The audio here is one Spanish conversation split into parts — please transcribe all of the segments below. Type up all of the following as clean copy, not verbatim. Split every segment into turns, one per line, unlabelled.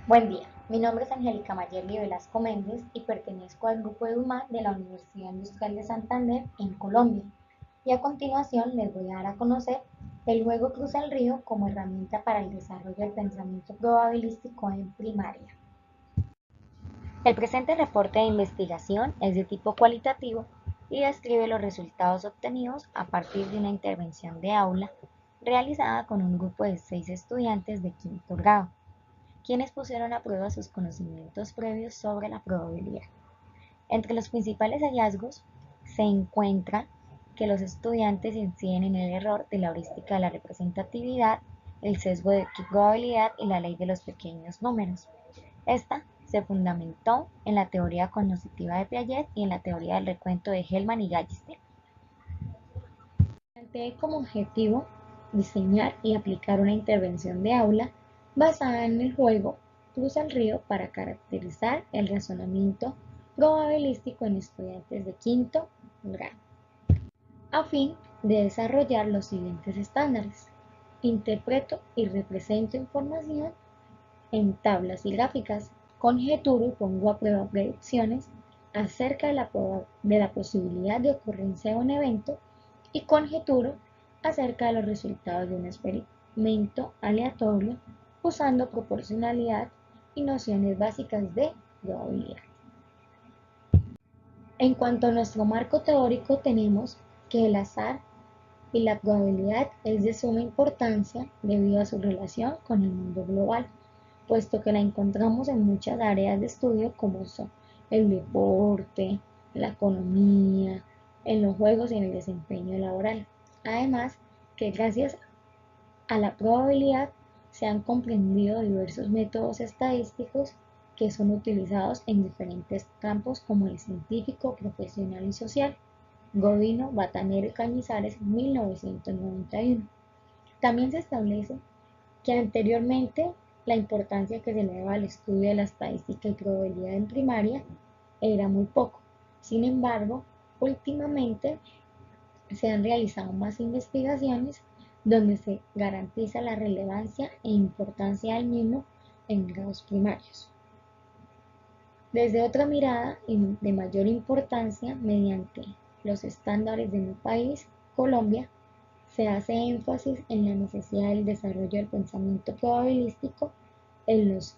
Buen día, mi nombre es Angélica Mayerly Velasco Méndez y pertenezco al grupo de UMA de la Universidad Industrial de Santander en Colombia. Y a continuación les voy a dar a conocer el juego Cruza el Río como herramienta para el desarrollo del pensamiento probabilístico en primaria. El presente reporte de investigación es de tipo cualitativo y describe los resultados obtenidos a partir de una intervención de aula realizada con un grupo de 6 estudiantes de quinto grado, quienes pusieron a prueba sus conocimientos previos sobre la probabilidad. Entre los principales hallazgos se encuentra que los estudiantes inciden en el error de la heurística de la representatividad, el sesgo de probabilidad y la ley de los pequeños números. Esta se fundamentó en la teoría cognitiva de Piaget y en la teoría del recuento de Hellman y Gallistei. Planteé como objetivo diseñar y aplicar una intervención de aula basada en el juego Cruza el Río para caracterizar el razonamiento probabilístico en estudiantes de quinto grado, a fin de desarrollar los siguientes estándares. Interpreto y represento información en tablas y gráficas, conjeturo y pongo a prueba predicciones acerca de la posibilidad de ocurrencia de un evento y conjeturo acerca de los resultados de un experimento aleatorio usando proporcionalidad y nociones básicas de probabilidad. En cuanto a nuestro marco teórico, tenemos que el azar y la probabilidad es de suma importancia debido a su relación con el mundo global, puesto que la encontramos en muchas áreas de estudio como son el deporte, la economía, en los juegos y en el desempeño laboral. Además, que gracias a la probabilidad se han comprendido diversos métodos estadísticos que son utilizados en diferentes campos como el científico, profesional y social. Godino, Batanero y Cañizares, 1991. También se establece que anteriormente la importancia que se le daba al estudio de la estadística y probabilidad en primaria era muy poco. Sin embargo, últimamente se han realizado más investigaciones donde se garantiza la relevancia e importancia del mismo en grados primarios. Desde otra mirada y de mayor importancia, mediante los estándares de mi país, Colombia, se hace énfasis en la necesidad del desarrollo del pensamiento probabilístico en los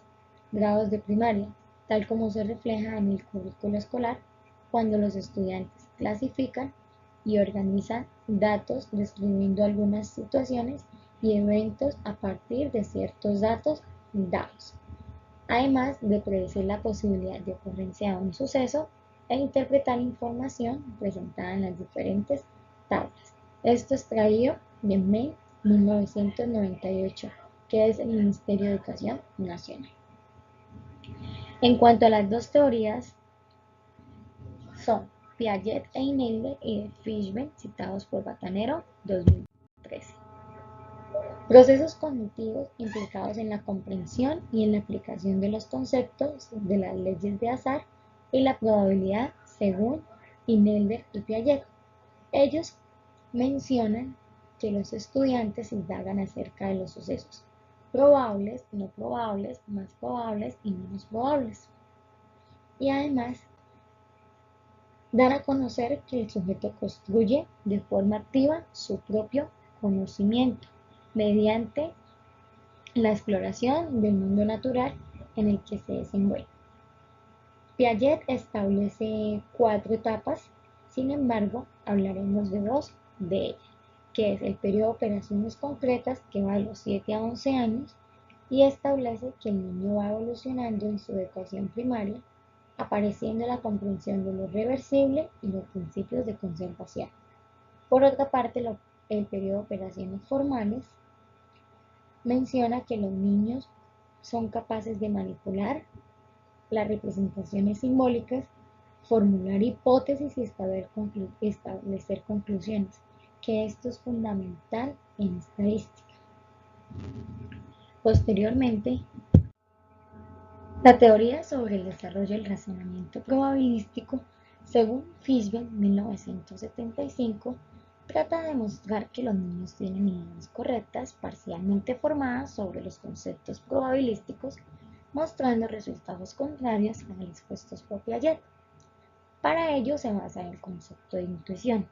grados de primaria, tal como se refleja en el currículo escolar cuando los estudiantes clasifican y organizan datos describiendo algunas situaciones y eventos a partir de ciertos datos dados, además de predecir la posibilidad de ocurrencia de un suceso e interpretar información presentada en las diferentes tablas. Esto es traído de MEI 1998, que es el Ministerio de Educación Nacional. En cuanto a las dos teorías, son Piaget e Inelder y de Fishman, citados por Batanero, 2013. Procesos cognitivos implicados en la comprensión y en la aplicación de los conceptos de las leyes de azar y la probabilidad según Inelder y Piaget. Ellos mencionan que los estudiantes indagan acerca de los sucesos probables, no probables, más probables y menos probables. Y además dan a conocer que el sujeto construye de forma activa su propio conocimiento mediante la exploración del mundo natural en el que se desenvuelve. Piaget establece 4 etapas, sin embargo, hablaremos de 2 de ellas, que es el periodo de operaciones concretas, que va de los 7 a 11 años, y establece que el niño va evolucionando en su educación primaria, apareciendo la comprensión de lo reversible y los principios de conservación. Por otra parte, el periodo de operaciones formales menciona que los niños son capaces de manipular las representaciones simbólicas, formular hipótesis y establecer conclusiones, que esto es fundamental en estadística. Posteriormente, la teoría sobre el desarrollo del razonamiento probabilístico, según Fishman, 1975, trata de demostrar que los niños tienen ideas correctas parcialmente formadas sobre los conceptos probabilísticos, mostrando resultados contrarios a los expuestos por Piaget. Para ello se basa en el concepto de intuición,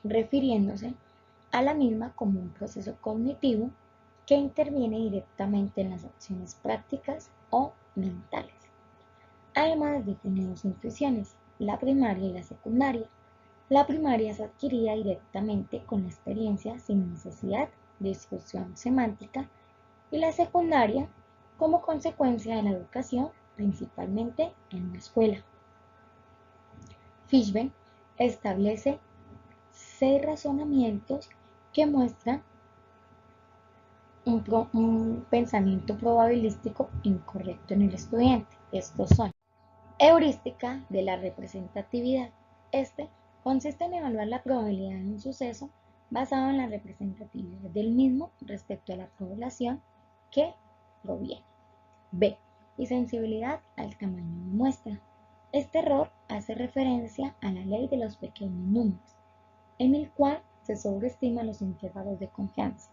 refiriéndose a la misma como un proceso cognitivo que interviene directamente en las acciones prácticas o mentales. Además, define dos intuiciones, la primaria y la secundaria. La primaria se adquiría directamente con la experiencia sin necesidad de discusión semántica y la secundaria como consecuencia de la educación, principalmente en la escuela. Fishbein establece 6 razonamientos que muestran un pensamiento probabilístico incorrecto en el estudiante. Estos son: heurística de la representatividad. Este consiste en evaluar la probabilidad de un suceso basado en la representatividad del mismo respecto a la población que proviene. B. Y sensibilidad al tamaño de muestra. Este error hace referencia a la ley de los pequeños números, en el cual se sobreestiman los intervalos de confianza.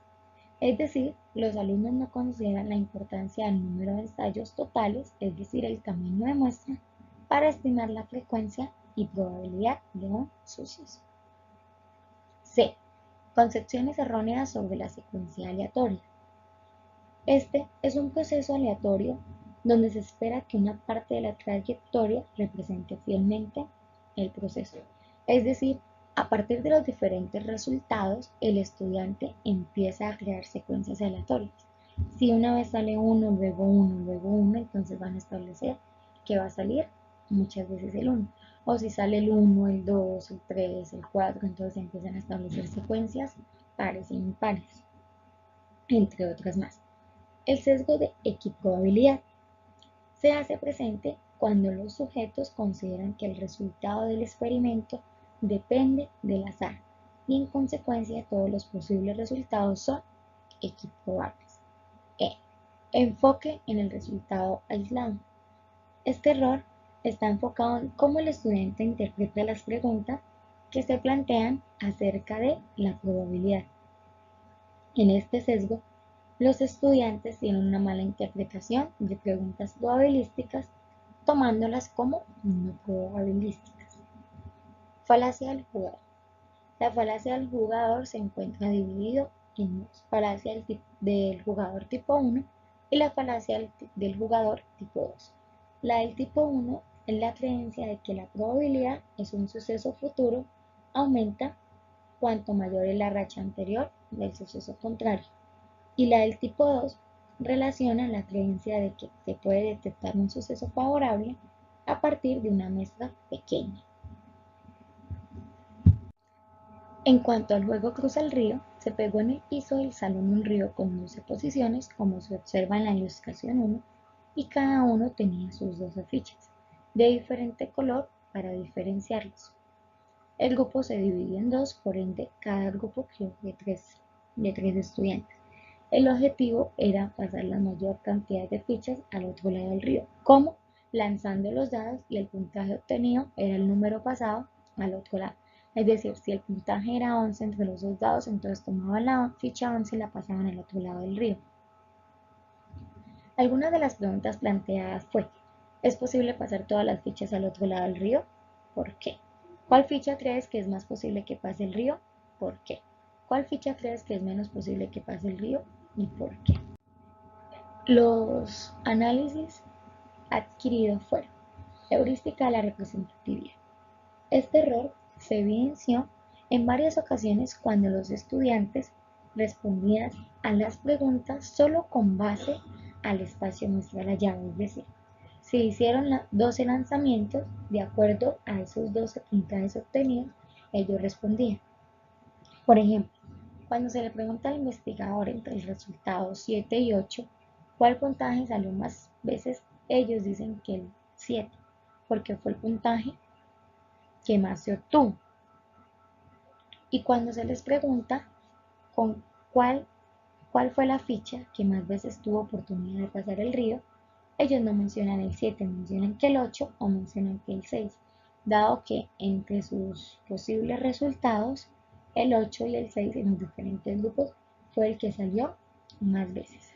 Es decir, los alumnos no consideran la importancia del número de ensayos totales, es decir, el tamaño de muestra, para estimar la frecuencia y probabilidad de un suceso. C. Concepciones erróneas sobre la secuencia aleatoria. Este es un proceso aleatorio donde se espera que una parte de la trayectoria represente fielmente el proceso. Es decir, a partir de los diferentes resultados, el estudiante empieza a crear secuencias aleatorias. Si una vez sale 1, luego 1, luego 1, entonces van a establecer que va a salir muchas veces el 1. O si sale el 1, el 2, el 3, el 4, entonces empiezan a establecer secuencias pares e impares, entre otras más. El sesgo de equiprobabilidad se hace presente cuando los sujetos consideran que el resultado del experimento depende del azar y en consecuencia todos los posibles resultados son equiprobables. E. Enfoque en el resultado aislado. Este error está enfocado en cómo el estudiante interpreta las preguntas que se plantean acerca de la probabilidad. En este sesgo, los estudiantes tienen una mala interpretación de preguntas probabilísticas, tomándolas como no probabilísticas. Falacia del jugador. La falacia del jugador se encuentra dividido en dos: falacia del jugador tipo 1 y la falacia del jugador tipo 2. La del tipo 1 es la creencia de que la probabilidad es un suceso futuro, aumenta cuanto mayor es la racha anterior del suceso contrario. Y la del tipo 2 relaciona la creencia de que se puede detectar un suceso favorable a partir de una muestra pequeña. En cuanto al juego Cruza el río, se pegó en el piso del salón un río con 12 posiciones, como se observa en la ilustración 1, y cada uno tenía sus 12 fichas, de diferente color para diferenciarlos. El grupo se dividió en dos, por ende, cada grupo quedó de tres estudiantes. El objetivo era pasar la mayor cantidad de fichas al otro lado del río, como lanzando los dados, y el puntaje obtenido era el número pasado al otro lado. Es decir, si el puntaje era 11 entre los dos dados, entonces tomaban la ficha 11 y la pasaban al otro lado del río. Algunas de las preguntas planteadas fue: ¿es posible pasar todas las fichas al otro lado del río? ¿Por qué? ¿Cuál ficha crees que es más posible que pase el río? ¿Por qué? ¿Cuál ficha crees que es menos posible que pase el río? ¿Y por qué? Los análisis adquiridos fueron: heurística de la representatividad. Este error se evidenció en varias ocasiones cuando los estudiantes respondían a las preguntas solo con base al espacio muestral hallado, es decir, si hicieron 12 lanzamientos, de acuerdo a esos 12 puntajes obtenidos, ellos respondían. Por ejemplo, cuando se le pregunta al investigador entre el resultado 7 y 8, ¿cuál puntaje salió más veces? Ellos dicen que el 7, porque fue el puntaje que más se obtuvo. Y cuando se les pregunta con cuál fue la ficha que más veces tuvo oportunidad de pasar el río, ellos no mencionan el 7, mencionan que el 8 o mencionan que el 6, dado que entre sus posibles resultados, el 8 y el 6 en los diferentes grupos fue el que salió más veces.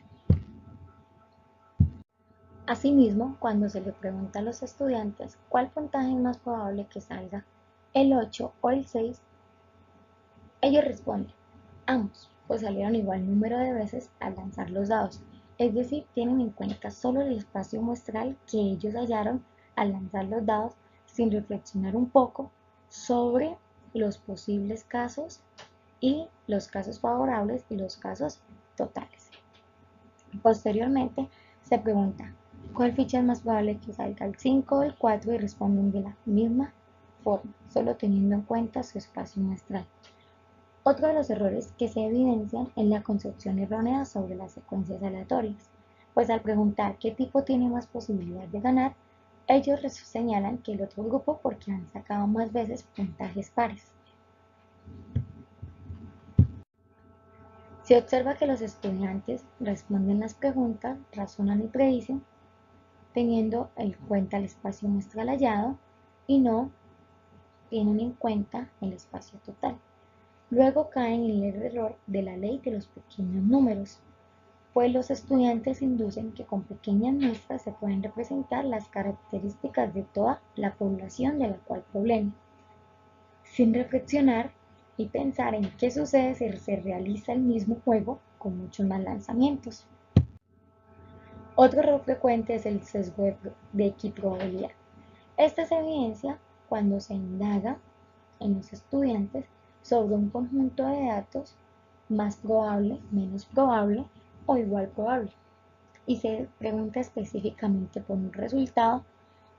Asimismo, cuando se le pregunta a los estudiantes cuál puntaje es más probable que salga, el 8 o el 6, ellos responden ambos, pues salieron igual número de veces al lanzar los dados, es decir, tienen en cuenta solo el espacio muestral que ellos hallaron al lanzar los dados sin reflexionar un poco sobre los posibles casos y los casos favorables y los casos totales. Posteriormente se pregunta cuál ficha es más probable que salga el 5 o el 4 y responden de la misma forma, solo teniendo en cuenta su espacio muestral. Otro de los errores que se evidencian es la concepción errónea sobre las secuencias aleatorias, pues al preguntar qué tipo tiene más posibilidad de ganar, ellos señalan que el otro grupo porque han sacado más veces puntajes pares. Se observa que los estudiantes responden las preguntas, razonan y predicen, teniendo en cuenta el espacio muestral hallado y no tienen en cuenta el espacio total. Luego caen en el error de la ley de los pequeños números, pues los estudiantes inducen que con pequeñas muestras se pueden representar las características de toda la población de la cual provienen, sin reflexionar y pensar en qué sucede si se realiza el mismo juego con muchos más lanzamientos. Otro error frecuente es el sesgo de equiprobabilidad. Esta se evidencia cuando se indaga en los estudiantes sobre un conjunto de datos más probable, menos probable o igual probable, y se pregunta específicamente por un resultado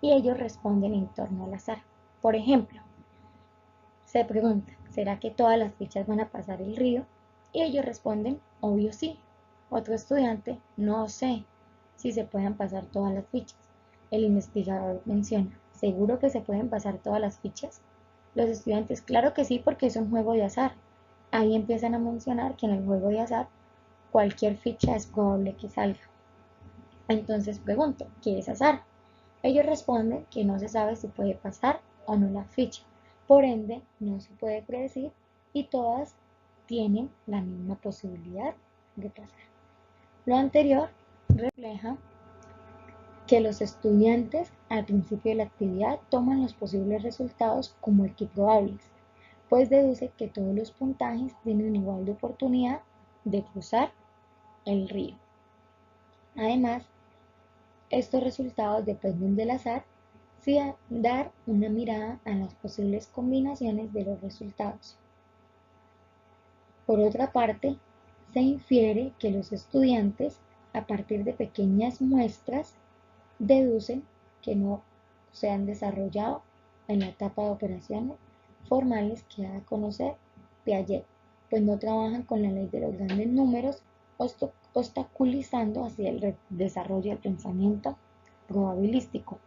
y ellos responden en torno al azar. Por ejemplo, se pregunta, ¿será que todas las fichas van a pasar el río? Y ellos responden, obvio sí. Otro estudiante, no sé si se pueden pasar todas las fichas. El investigador menciona, ¿seguro que se pueden pasar todas las fichas? Los estudiantes, claro que sí, porque es un juego de azar. Ahí empiezan a mencionar que en el juego de azar cualquier ficha es probable que salga. Entonces pregunto, ¿qué es azar? Ellos responden que no se sabe si puede pasar o no la ficha, por ende no se puede predecir y todas tienen la misma posibilidad de pasar. Lo anterior refleja que los estudiantes al principio de la actividad toman los posibles resultados como equiprobables, pues deduce que todos los puntajes tienen igual de oportunidad de cruzar el río. Además, estos resultados dependen del azar sin dar una mirada a las posibles combinaciones de los resultados. Por otra parte, se infiere que los estudiantes, a partir de pequeñas muestras, deducen que no se han desarrollado en la etapa de operaciones formales que da a conocer Piaget, pues no trabajan con la ley de los grandes números, obstaculizando así el desarrollo del pensamiento probabilístico.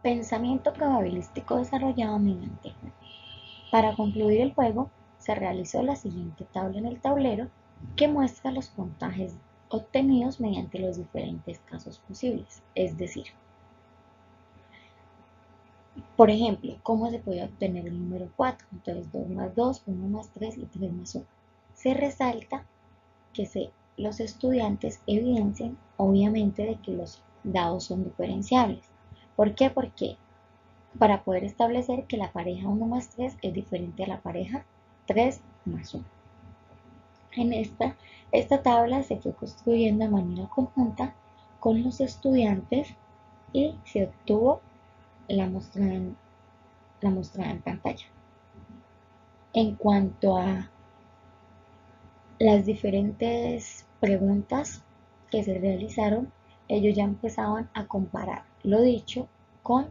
Pensamiento probabilístico desarrollado mediante. Para concluir el juego, se realizó la siguiente tabla en el tablero que muestra los puntajes obtenidos mediante los diferentes casos posibles, es decir, por ejemplo, ¿cómo se puede obtener el número 4? Entonces 2 más 2, 1 más 3 y 3 más 1. Se resalta que los estudiantes evidencian obviamente de que los dados son diferenciables. ¿Por qué? Porque para poder establecer que la pareja 1 más 3 es diferente a la pareja 3 más 1. En esta tabla se fue construyendo de manera conjunta con los estudiantes y se obtuvo la mostrada en pantalla. En cuanto a las diferentes preguntas que se realizaron, ellos ya empezaban a comparar lo dicho con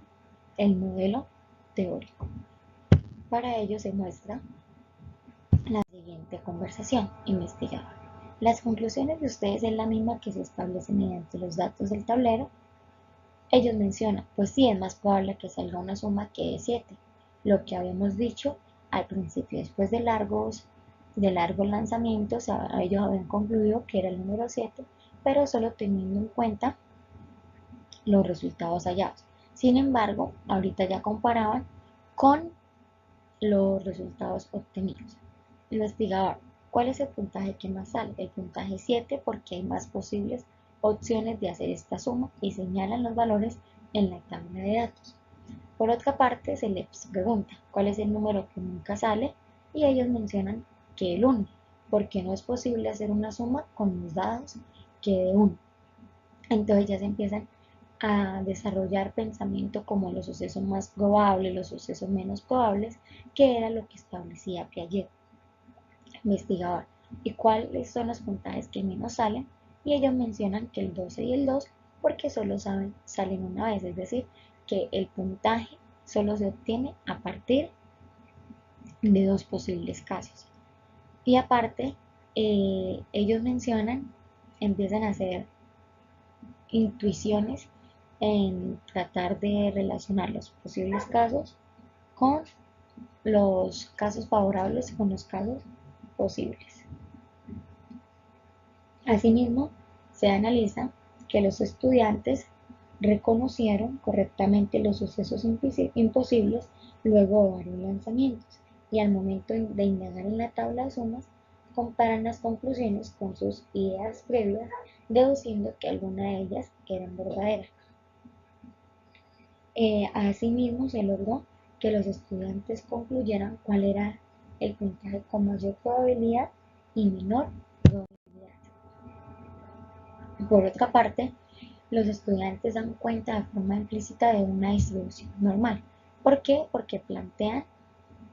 el modelo teórico. Para ello se muestra la siguiente conversación investigadora. Las conclusiones de ustedes es la misma que se establece mediante los datos del tablero. Ellos mencionan, pues sí, es más probable que salga una suma que de 7, lo que habíamos dicho al principio. Después de largos lanzamientos, ellos habían concluido que era el número 7, pero solo teniendo en cuenta los resultados hallados. Sin embargo, ahorita ya comparaban con los resultados obtenidos. Investigador, ¿cuál es el puntaje que más sale? El puntaje 7 porque hay más posibles opciones de hacer esta suma y señalan los valores en la tabla de datos. Por otra parte, se les pregunta cuál es el número que nunca sale y ellos mencionan que el 1, porque no es posible hacer una suma con los dados que de 1. Entonces ya se empiezan a desarrollar pensamiento como los sucesos más probables, los sucesos menos probables, que era lo que establecía Piaget, investigador. ¿Y cuáles son los puntajes que menos salen? Y ellos mencionan que el 12 y el 2 porque solo salen una vez, es decir, que el puntaje solo se obtiene a partir de dos posibles casos. Y aparte, ellos mencionan, empiezan a hacer intuiciones en tratar de relacionar los posibles casos con los casos favorables con los casos posibles. Asimismo, se analiza que los estudiantes reconocieron correctamente los sucesos imposibles luego de varios lanzamientos y al momento de indagar en la tabla de sumas comparan las conclusiones con sus ideas previas, deduciendo que alguna de ellas eran verdaderas. Asimismo, se logró que los estudiantes concluyeran cuál era el puntaje con mayor probabilidad y menor probabilidad. Por otra parte, los estudiantes dan cuenta de forma implícita de una distribución normal. ¿Por qué? Porque plantean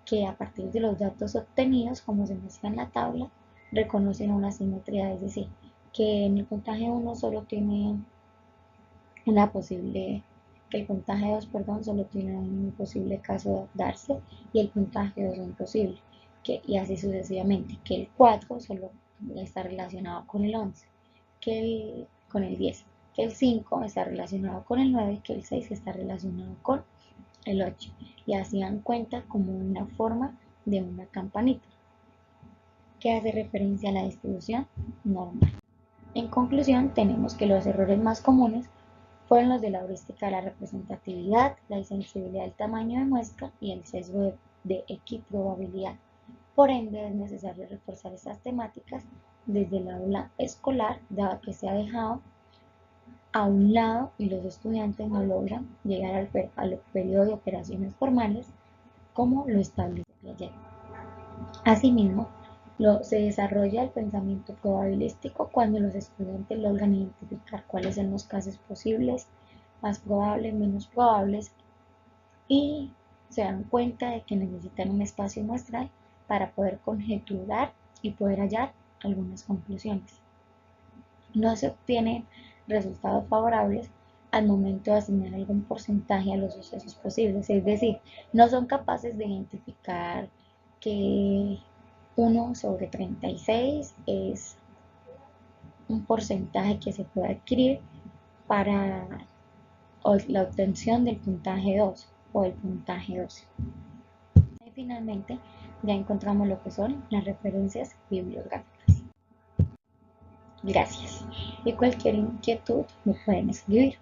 que a partir de los datos obtenidos, como se muestra en la tabla, reconocen una simetría, es decir, que en el puntaje 1 solo tiene una posible, que el puntaje 2, perdón, solo tiene un posible caso de darse y el puntaje 2 un posible, y así sucesivamente, que el 4 solo está relacionado con el 11, con el 10, que el 5 está relacionado con el 9 y que el 6 está relacionado con el 8, y así dan cuenta como una forma de una campanita que hace referencia a la distribución normal. En conclusión, tenemos que los errores más comunes fueron los de la heurística de la representatividad, la insensibilidad del tamaño de muestra y el sesgo de equiprobabilidad. Por ende, es necesario reforzar estas temáticas desde el aula escolar, dado que se ha dejado a un lado y los estudiantes no logran llegar al periodo de operaciones formales como lo establece Piaget. Asimismo, se desarrolla el pensamiento probabilístico cuando los estudiantes logran identificar cuáles son los casos posibles, más probables, menos probables, y se dan cuenta de que necesitan un espacio muestral para poder conjeturar y poder hallar algunas conclusiones. No se obtienen resultados favorables al momento de asignar algún porcentaje a los sucesos posibles, es decir, no son capaces de identificar que 1 sobre 36 es un porcentaje que se puede adquirir para la obtención del puntaje 2 o el puntaje 12. Y finalmente ya encontramos lo que son las referencias bibliográficas. Gracias. Y cualquier inquietud me pueden escribir.